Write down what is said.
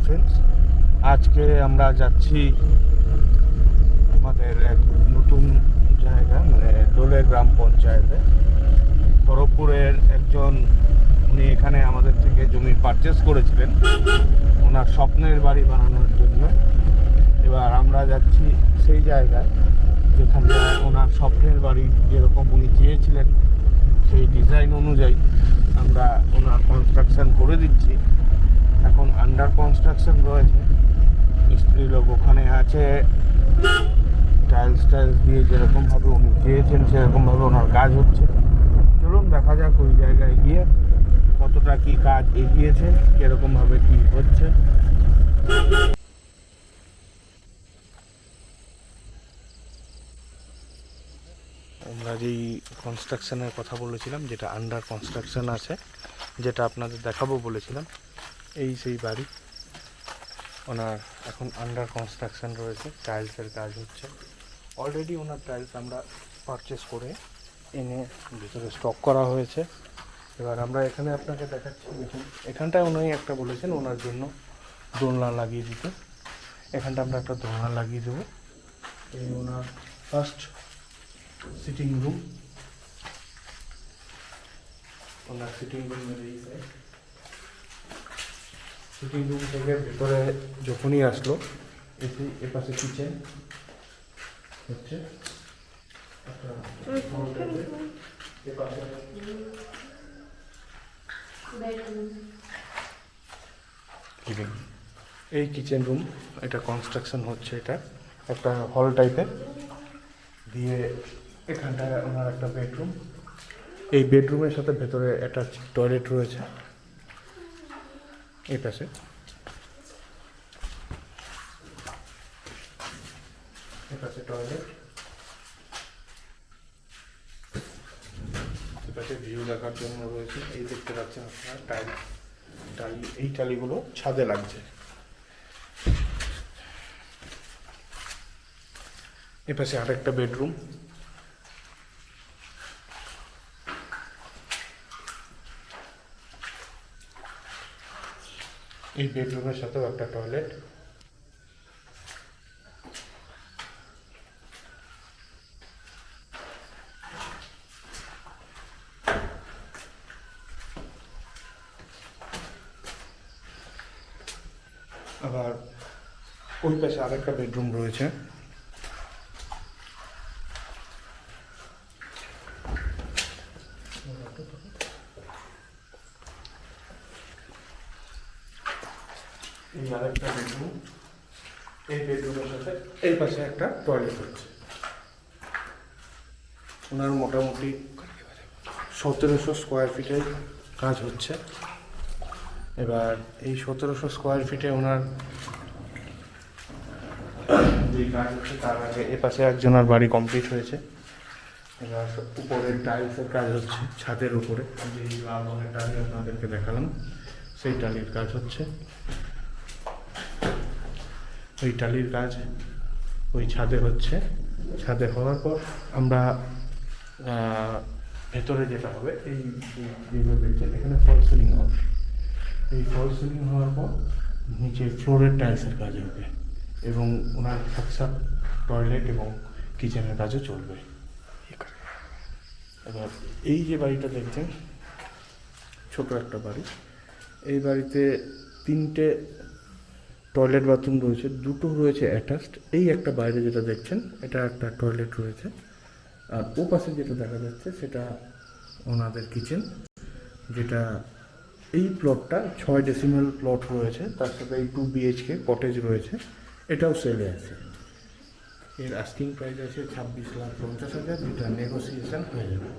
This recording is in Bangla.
ফ্রেন্ডস, আজকে আমরা যাচ্ছি আমাদের এক নতুন জায়গা, মানে ডোলে গ্রাম পঞ্চায়েতে। খড়গপুরের একজন, উনি এখানে আমাদের থেকে জমি পারচেস করেছিলেন ওনার স্বপ্নের বাড়ি বানানোর জন্য। এবার আমরা যাচ্ছি সেই জায়গায় যেখানে ওনার স্বপ্নের বাড়ি যেরকম উনি চেয়েছিলেন সেই ডিজাইন অনুযায়ী আমরা ওনার কনস্ট্রাকশন করে দিচ্ছি। এখন আন্ডার কনস্ট্রাকশন রয়েছে, মিস্ত্রি লোক ওখানে আছে, টাইলস দিয়ে যেরকমভাবে উনি চেয়েছেন সেরকমভাবে ওনার কাজ হচ্ছে। চলুন দেখা যাক ওই জায়গায় গিয়ে কতটা কি কাজ এগিয়েছে, কীরকমভাবে কি হচ্ছে। আমরা যেই কনস্ট্রাকশনের কথা বলেছিলাম, যেটা আন্ডার কনস্ট্রাকশন আছে, যেটা আপনাদের দেখাবো বলেছিলাম, এই সেই বাড়ি ওনার এখন আন্ডার কনস্ট্রাকশন রয়েছে, টাইলসের কাজ হচ্ছে। অলরেডি ওনার টাইলস আমরা পারচেস করে এনে ভিতরে স্টক করা হয়েছে। এবার আমরা এখানে আপনাকে দেখাচ্ছি, দেখুন এখানটায় উনি একটা বলেছেন ওনার জন্য দোলনা লাগিয়ে দিতে। এখানটা আমরা একটা দোলনা লাগিয়ে দেবো। এই ওনার ফার্স্ট সিটিং রুম, ওনার সিটিং রুমের এই সাইড। সিটিং রুম থেকে ভেতরে যখনই আসলো এসে এপাশে কিচেন হচ্ছে, এই কিচেন রুম, এটা কনস্ট্রাকশন হচ্ছে, এটা একটা হল টাইপের দিয়ে। এখানটায় ওনার একটা বেডরুম, এই বেডরুমের সাথে ভেতরে একটা টয়লেট রয়েছে এই পাশে। এপাশে টয়লেট, এপাশে ভিউ দেখার জন্য রয়েছে। এই দেখতে পাচ্ছেন আপনারা টালি, এই টালিগুলো ছাদে লাগছে। এপাশে আরেকটা বেডরুম, এই বেডরুমের সাথেও একটা টয়লেট। আবার ওই পাশে আরেকটা বেডরুম রয়েছে। এই আরেকটা বেডরুম, এই বেডরুমের সাথে এই পাশে একটা টয়লেট হচ্ছে। ওনার মোটামুটি 1700 স্কোয়ার ফিটের কাজ হচ্ছে। এবার এই 1700 স্কোয়ার ফিটে ওনার যে কাজ হচ্ছে তার আগে এপাশে একজনের বাড়ি কমপ্লিট হয়েছে। এবার উপরের টাইলসের কাজ হচ্ছে ছাদের উপরে, যে লাল রঙের টালি আপনাদেরকে দেখালাম সেই টালির কাজ হচ্ছে। ওই টালির কাজ ওই ছাদে হচ্ছে। ছাদে হওয়ার পর আমরা ভেতরে যেটা হবে, এই যেগুলো দেখছেন এখানে ফল সিলিং হবে। এই ফল সিলিং হওয়ার পর নিচে ফ্লোরের টাইলসের কাজ হবে এবং ওনার সাথে টয়লেট এবং কিচেনের কাজও চলবে। এবার এই যে বাড়িটা দেখছেন, ছোট একটা বাড়ি, এই বাড়িতে 3টে টয়লেট বাথরুম রয়েছে, 2টো রয়েছে অ্যাটাচড। এই একটা বাইরে যেটা দেখছেন এটা একটা টয়লেট রয়েছে, আর ও পাশে যেটা দেখা যাচ্ছে সেটা ওনাদের কিচেন, যেটা এই প্লটটা 6 ডেসিমেল প্লট রয়েছে, তার সাথে এই 2 BHK কটেজ রয়েছে, এটাও সেলে আছে। এর আস্কিং প্রাইস আছে 26,50,000, যেটা নেগোসিয়েশন হয়ে যাবে।